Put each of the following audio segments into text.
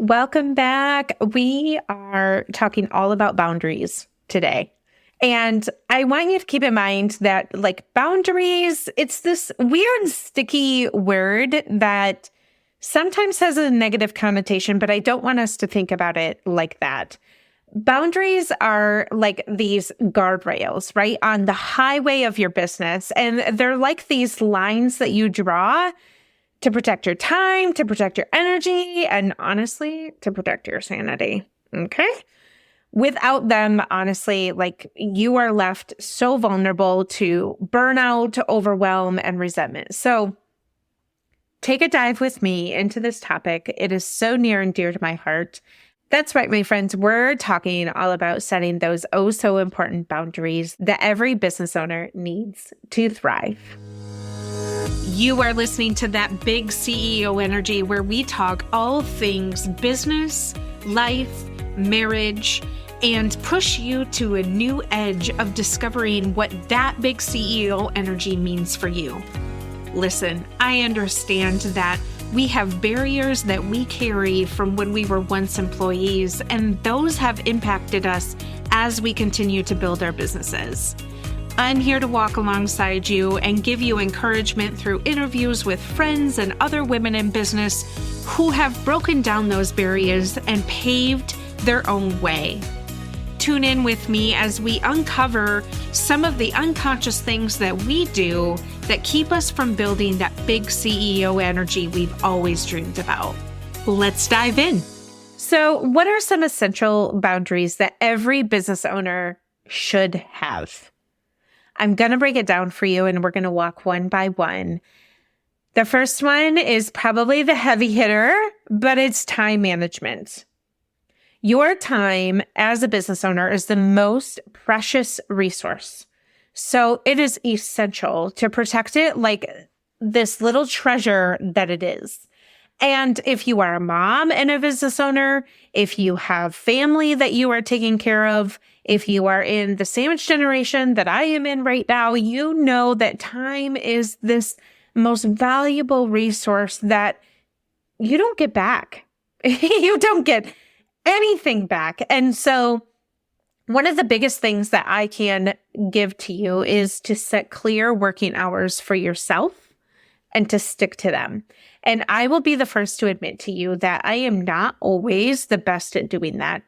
Welcome back. We are talking all about boundaries today. And I want you to keep in mind that boundaries, it's this weird sticky word that sometimes has a negative connotation, but I don't want us to think about it like that. Boundaries are like these guardrails, right, on the highway of your business. And they're like these lines that you draw to protect your time, to protect your energy, and honestly, to protect your sanity. Okay? Without them, honestly, you are left so vulnerable to burnout, overwhelm, and resentment. So take a dive with me into this topic. It is so near and dear to my heart. That's right, my friends. We're talking all about setting those oh so important boundaries that every business owner needs to thrive. You are listening to That Big CEO Energy, where we talk all things business, life, marriage, and push you to a new edge of discovering what that big CEO energy means for you. Listen, I understand that we have barriers that we carry from when we were once employees, and those have impacted us as we continue to build our businesses. I'm here to walk alongside you and give you encouragement through interviews with friends and other women in business who have broken down those barriers and paved their own way. Tune in with me as we uncover some of the unconscious things that we do that keep us from building that big CEO energy we've always dreamed about. Let's dive in. So, what are some essential boundaries that every business owner should have? I'm going to break it down for you, and we're going to walk one by one. The first one is probably the heavy hitter, but it's time management. Your time as a business owner is the most precious resource. So it is essential to protect it like this little treasure that it is. And if you are a mom and a business owner, if you have family that you are taking care of, if you are in the sandwich generation that I am in right now, you know that time is this most valuable resource that you don't get back. You don't get anything back. And so one of the biggest things that I can give to you is to set clear working hours for yourself and to stick to them. And I will be the first to admit to you that I am not always the best at doing that.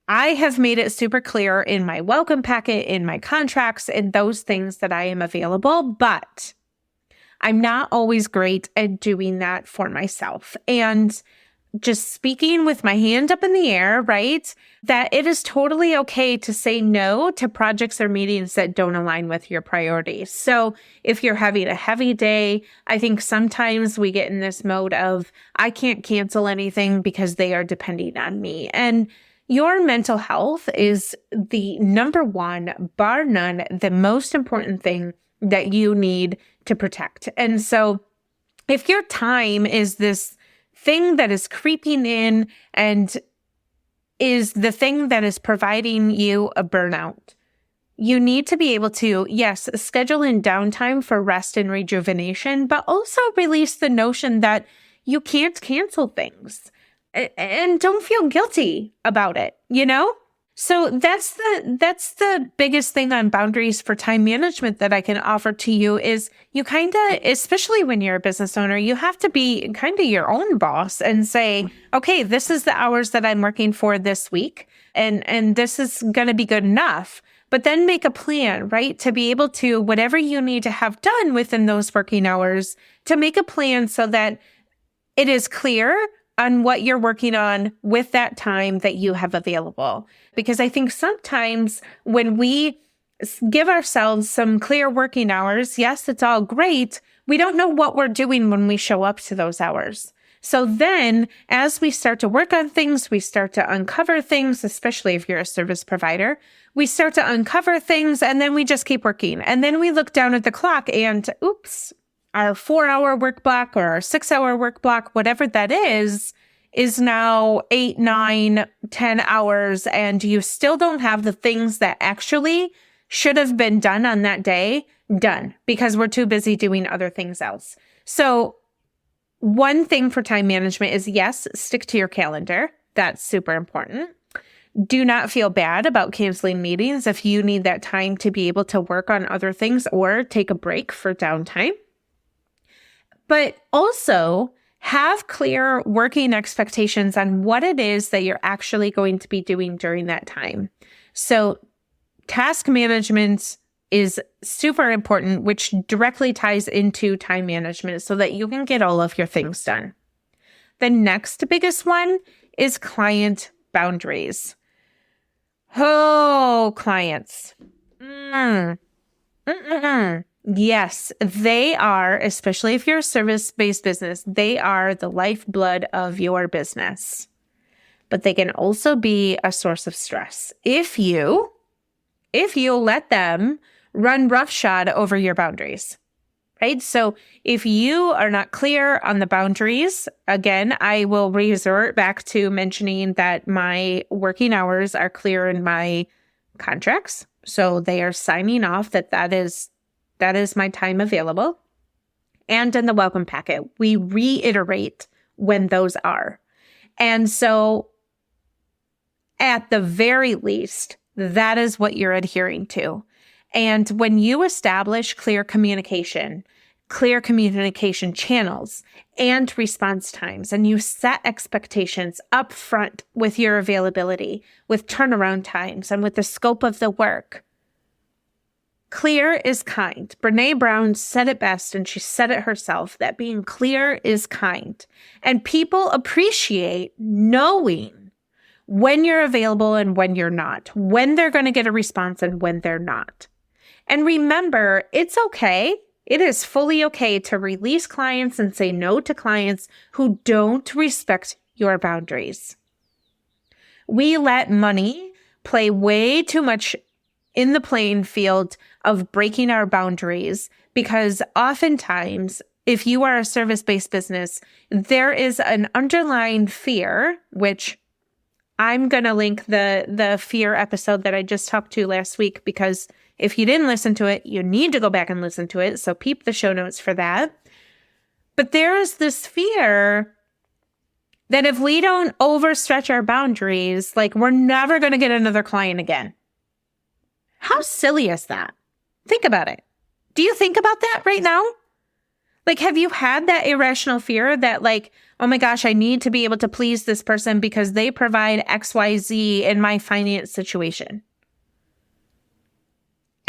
I have made it super clear in my welcome packet, in my contracts, and those things that I am available, but I'm not always great at doing that for myself. And just speaking with my hand up in the air, right? That it is totally okay to say no to projects or meetings that don't align with your priorities. So if you're having a heavy day, I think sometimes we get in this mode of, I can't cancel anything because they are depending on me. And your mental health is the number one, bar none, the most important thing that you need to protect. And so if your time is this thing that is creeping in and is the thing that is providing you a burnout, you need to be able to, yes, schedule in downtime for rest and rejuvenation, but also release the notion that you can't cancel things and don't feel guilty about it, you know? So that's the biggest thing on boundaries for time management that I can offer to you is you kind of, especially when you're a business owner, you have to be kind of your own boss and say, okay, this is the hours that I'm working for this week, and this is going to be good enough. But then make a plan, right? To be able to, whatever you need to have done within those working hours, to make a plan so that it is clear on what you're working on with that time that you have available. Because I think sometimes when we give ourselves some clear working hours, yes, it's all great, we don't know what we're doing when we show up to those hours. So then as we start to work on things, we start to uncover things, especially if you're a service provider, we start to uncover things and then we just keep working. And then we look down at the clock and oops, our 4-hour work block or our 6-hour work block, whatever that is now 8, 9, 10 hours, and you still don't have the things that actually should have been done on that day done because we're too busy doing other things else. So One thing for time management is, yes, stick to your calendar. That's super important. Do not feel bad about canceling meetings if you need that time to be able to work on other things or take a break for downtime. But also have clear working expectations on what it is that you're actually going to be doing during that time. So task management is super important, which directly ties into time management so that you can get all of your things done. The next biggest one is client boundaries. Oh, clients. Yes, they are, especially if you're a service-based business, they are the lifeblood of your business. But they can also be a source of stress if you let them run roughshod over your boundaries, right? So if you are not clear on the boundaries, again, I will resort back to mentioning that my working hours are clear in my contracts. So they are signing off that is my time available. And in the welcome packet, we reiterate when those are. And so at the very least, that is what you're adhering to. And when you establish clear communication channels and response times, and you set expectations up front with your availability, with turnaround times, and with the scope of the work, clear is kind. Brene Brown said it best, and she said it herself, that being clear is kind. And people appreciate knowing when you're available and when you're not, when they're going to get a response and when they're not. And remember, it's okay. It is fully okay to release clients and say no to clients who don't respect your boundaries. We let money play way too much in the playing field of breaking our boundaries because oftentimes, if you are a service-based business, there is an underlying fear, which I'm going to link the fear episode that I just talked to last week, because if you didn't listen to it, you need to go back and listen to it. So peep the show notes for that. But there is this fear that if we don't overstretch our boundaries, like we're never going to get another client again. How silly is that? Think about it. Do you think about that right now? Like, have you had that irrational fear that like, oh my gosh, I need to be able to please this person because they provide XYZ in my finance situation?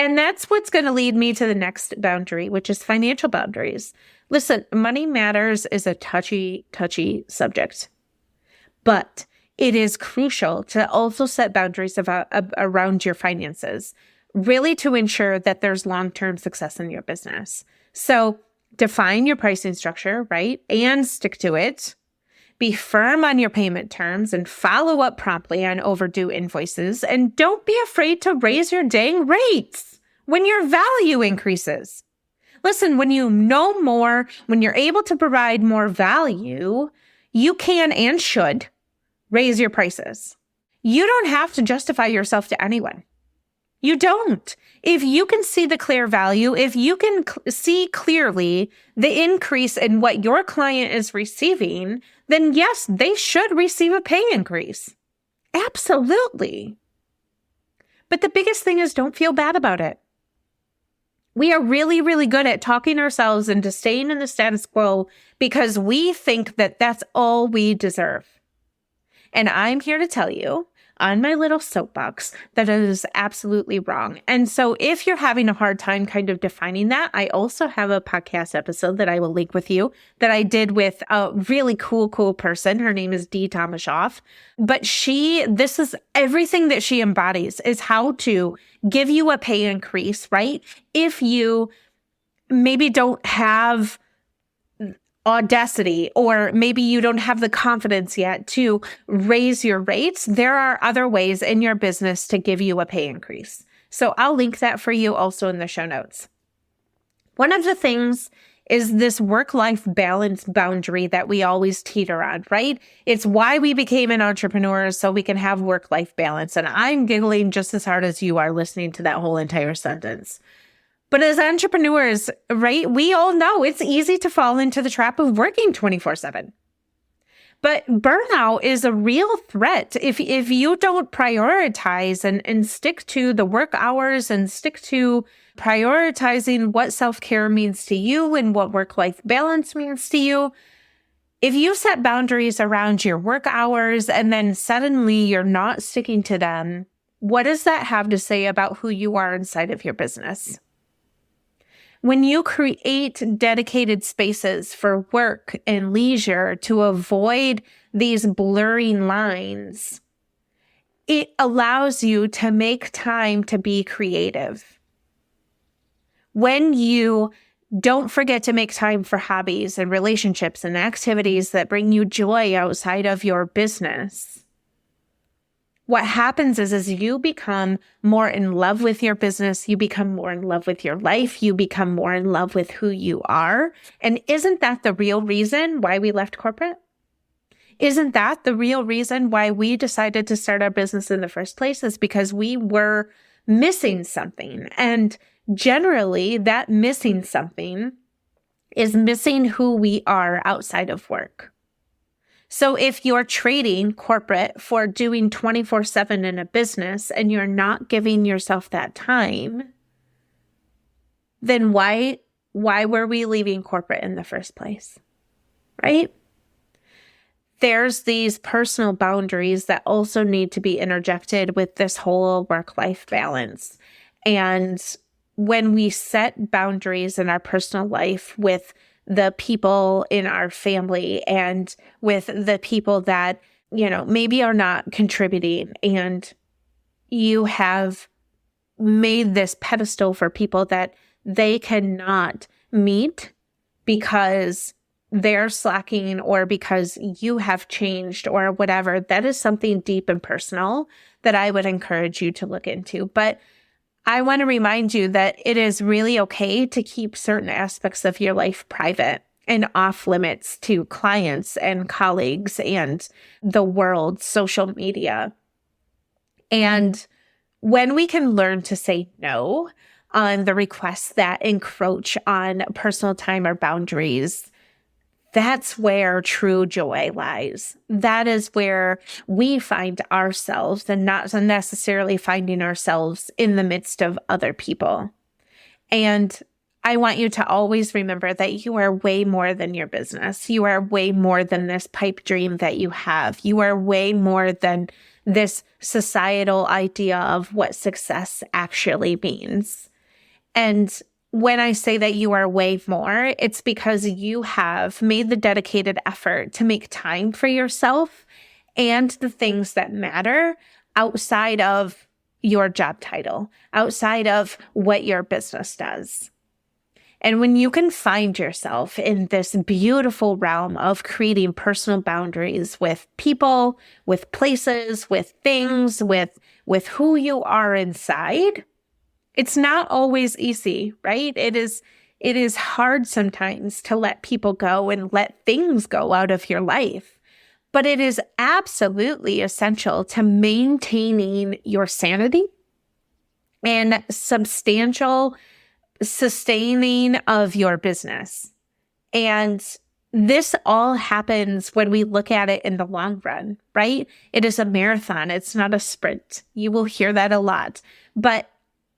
And that's what's going to lead me to the next boundary, which is financial boundaries. Listen, money matters is a touchy subject, but it is crucial to also set boundaries around your finances, really to ensure that there's long-term success in your business. So define your pricing structure, right? And stick to it. Be firm on your payment terms and follow up promptly on overdue invoices. And don't be afraid to raise your dang rates when your value increases. Listen, when you know more, when you're able to provide more value, you can and should raise your prices. You don't have to justify yourself to anyone. You don't. If you can see the clear value, if you can see clearly the increase in what your client is receiving, then yes, they should receive a pay increase. Absolutely. But the biggest thing is don't feel bad about it. We are really, really good at talking ourselves into staying in the status quo because we think that that's all we deserve. And I'm here to tell you on my little soapbox that it is absolutely wrong. And so if you're having a hard time kind of defining that, I also have a podcast episode that I will link with you that I did with a really cool person. Her name is Dee Tomashoff. But this is everything that she embodies is how to give you a pay increase, right? If you maybe don't have audacity, or maybe you don't have the confidence yet to raise your rates, there are other ways in your business to give you a pay increase. So I'll link that for you also in the show notes. One of the things is this work-life balance boundary that we always teeter on, right? It's why we became an entrepreneur, so we can have work-life balance. And I'm giggling just as hard as you are listening to that whole entire sentence. But as entrepreneurs, right, we all know it's easy to fall into the trap of working 24/7. But burnout is a real threat if you don't prioritize and stick to the work hours and stick to prioritizing what self-care means to you and what work-life balance means to you. If you set boundaries around your work hours and then suddenly you're not sticking to them, what does that have to say about who you are inside of your business? When you create dedicated spaces for work and leisure to avoid these blurring lines, it allows you to make time to be creative. When you don't forget to make time for hobbies and relationships and activities that bring you joy outside of your business, what happens is you become more in love with your business, you become more in love with your life, you become more in love with who you are. And isn't that the real reason why we left corporate? Isn't that the real reason why we decided to start our business in the first place? Is because we were missing something. And generally, that missing something is missing who we are outside of work. So if you're trading corporate for doing 24/7 in a business and you're not giving yourself that time, then why were we leaving corporate in the first place? Right? There's these personal boundaries that also need to be interjected with this whole work-life balance. And when we set boundaries in our personal life with the people in our family and with the people that, maybe are not contributing, and you have made this pedestal for people that they cannot meet because they're slacking or because you have changed or whatever, that is something deep and personal that I would encourage you to look into. But I want to remind you that it is really okay to keep certain aspects of your life private and off limits to clients and colleagues and the world, social media. And when we can learn to say no on the requests that encroach on personal time or boundaries, that's where true joy lies. That is where we find ourselves and not necessarily finding ourselves in the midst of other people. And I want you to always remember that you are way more than your business. You are way more than this pipe dream that you have. You are way more than this societal idea of what success actually means. And when I say that you are way more, it's because you have made the dedicated effort to make time for yourself and the things that matter outside of your job title, outside of what your business does. And when you can find yourself in this beautiful realm of creating personal boundaries with people, with places, with things, with who you are inside, it's not always easy, right? It is hard sometimes to let people go and let things go out of your life. But it is absolutely essential to maintaining your sanity and substantial sustaining of your business. And this all happens when we look at it in the long run, right? It is a marathon. It's not a sprint. You will hear that a lot. But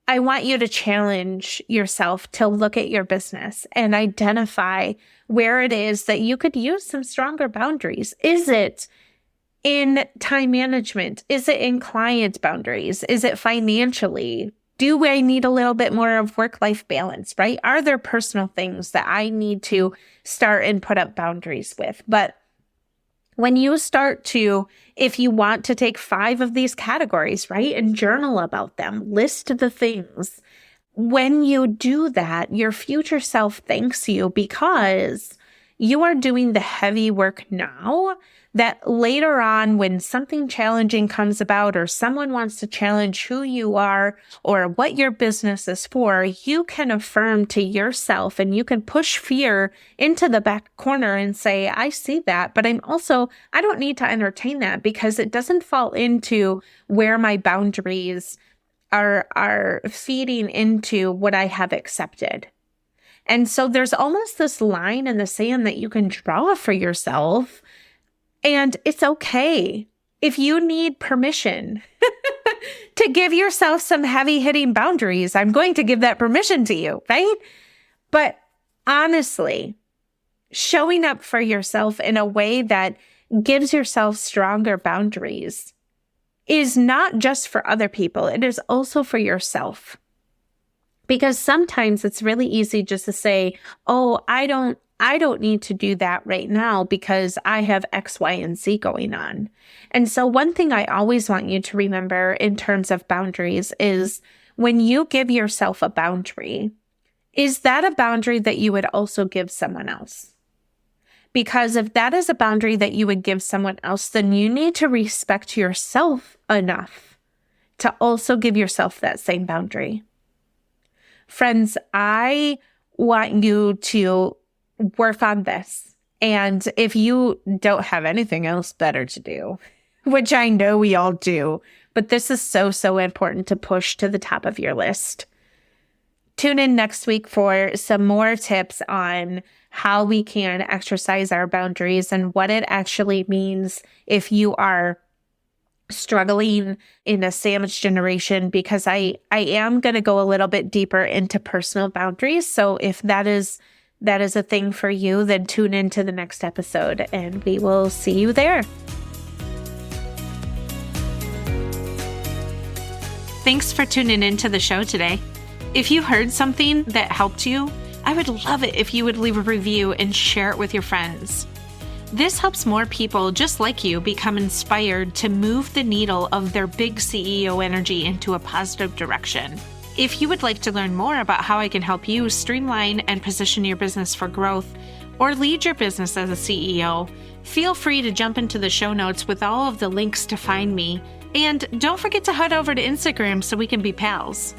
I want you to challenge yourself to look at your business and identify where it is that you could use some stronger boundaries. Is it in time management? Is it in client boundaries? Is it financially? Do I need a little bit more of work-life balance, right? Are there personal things that I need to start and put up boundaries with? But when you start to, if you want to take 5 of these categories, right, and journal about them, list the things. When you do that, your future self thanks you because you are doing the heavy work now that later on when something challenging comes about or someone wants to challenge who you are or what your business is for, you can affirm to yourself and you can push fear into the back corner and say, I see that, but I don't need to entertain that because it doesn't fall into where my boundaries are feeding into what I have accepted. And so there's almost this line in the sand that you can draw for yourself. And it's okay if you need permission to give yourself some heavy hitting boundaries. I'm going to give that permission to you, right? But honestly, showing up for yourself in a way that gives yourself stronger boundaries is not just for other people. It is also for yourself. Because sometimes it's really easy just to say, oh, I don't need to do that right now because I have X, Y, and Z going on. And so one thing I always want you to remember in terms of boundaries is when you give yourself a boundary, is that a boundary that you would also give someone else? Because if that is a boundary that you would give someone else, then you need to respect yourself enough to also give yourself that same boundary. Friends, I want you to work on this. And if you don't have anything else better to do, which I know we all do, but this is so important to push to the top of your list. Tune in next week for some more tips on how we can exercise our boundaries and what it actually means if you are struggling in a sandwich generation, because I am going to go a little bit deeper into personal boundaries. So if that is a thing for you, then tune into the next episode and we will see you there. Thanks for tuning into the show today. If you heard something that helped you, I would love it if you would leave a review and share it with your friends. This helps more people just like you become inspired to move the needle of their big CEO energy into a positive direction. If you would like to learn more about how I can help you streamline and position your business for growth or lead your business as a CEO, feel free to jump into the show notes with all of the links to find me. And don't forget to head over to Instagram so we can be pals.